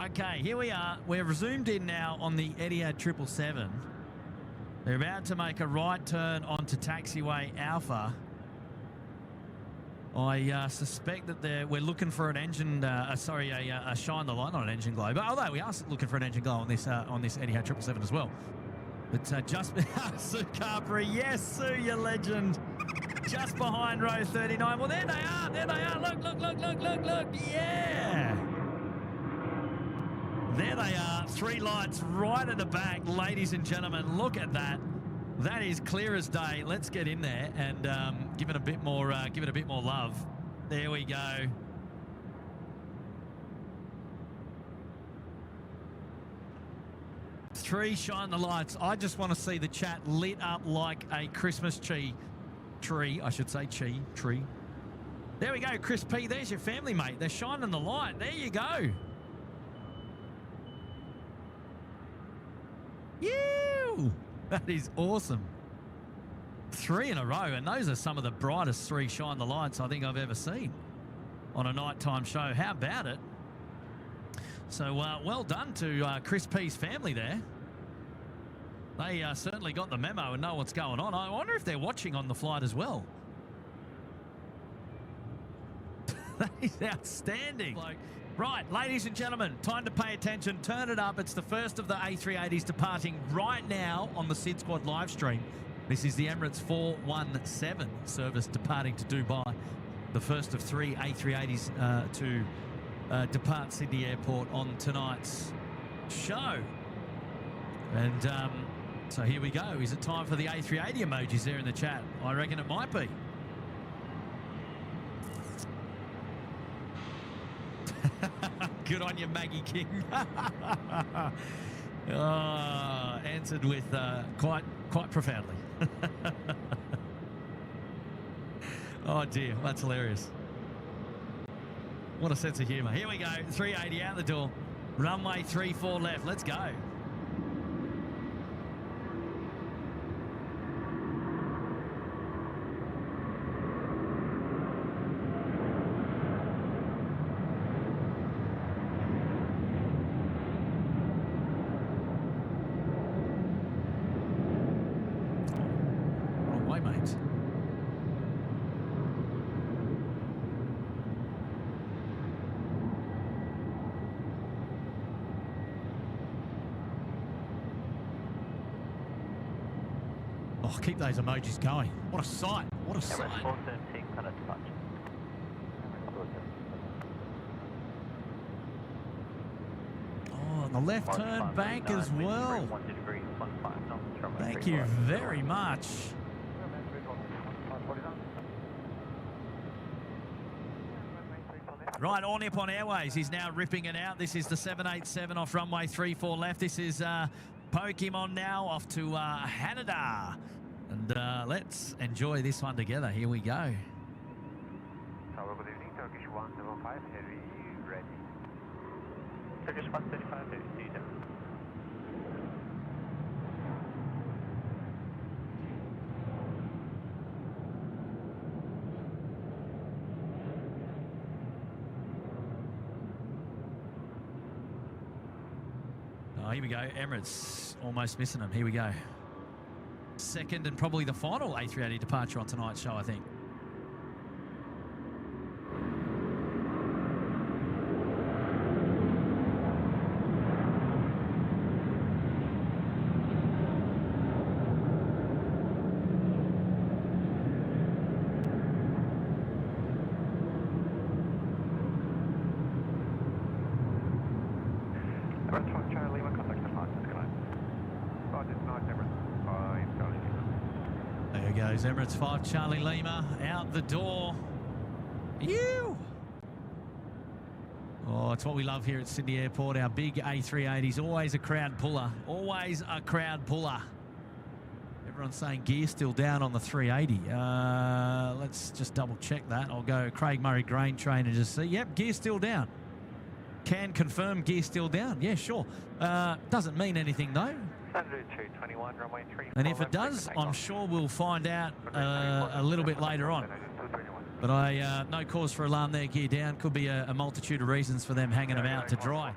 Okay, here we are. We're resumed in now on the Etihad 777. They're about to make a right turn onto taxiway Alpha. I suspect that we're looking for an engine, a shine the light, not an engine glow. But although we are looking for an engine glow on this Etihad 777 as well. But just Sue Carberry, yes, Sue, you legend. Just behind row 39. Well, there they are. There they are. Look. Yeah. There they are. Three lights right at the back, ladies and gentlemen. Look at that. That is clear as day. Let's get in there and give it a bit more. Give it a bit more love. There we go. Three shine the lights. I just want to see the chat lit up like a Christmas tree. I should say tree. There we go, Chris P. There's your family, mate. They're shining the light. There you go. Ew! That is awesome. 3 in a row, and those are some of the brightest 3 shine the lights I think I've ever seen on a nighttime show. How about it? So well done to Chris P's family there. They certainly got the memo and know what's going on. I wonder if they're watching on the flight as well. That is outstanding. Right, ladies and gentlemen, time to pay attention. Turn it up. It's the first of the A380s departing right now on the SydSquad live stream. This is the Emirates 417 service departing to Dubai. The first of 3 A380s to depart Sydney Airport on tonight's show. And so here we go. Is it time for the A380 emojis there in the chat? I reckon it might be. Good on you, Maggie King. Answered with quite profoundly. Oh dear, that's hilarious. What a sense of humour. Here we go, 380 out the door. Runway 34 left, let's go. Oh, keep those emojis going. What a sight. What a sight. Oh, and the left turn bank as well. Thank you very much. Right, All Nippon Airways is now ripping it out. This is the 787 off runway 34 left. This is Pokemon now off to Haneda. And let's enjoy this one together. Here we go. Tower, good evening. Turkish 175, heavy ready. Turkish 135, heavy seated. Oh, here we go. Emirates almost missing them. Here we go. Second and probably the final A380 departure on tonight's show, I think. There goes Emirates 5 Charlie Lima out the door. Ew! Oh, it's what we love here at Sydney Airport. Our big A380s, always a crowd puller. Always a crowd puller. Everyone's saying gear still down on the 380. Let's just double check that. I'll go Craig Murray Grain Train and just see. Yep, gear still down. Can confirm gear still down. Yeah, sure. Doesn't mean anything though. And if it does, I'm sure we'll find out a little bit later on. But no cause for alarm there, gear down. Could be a multitude of reasons for them hanging them out to dry.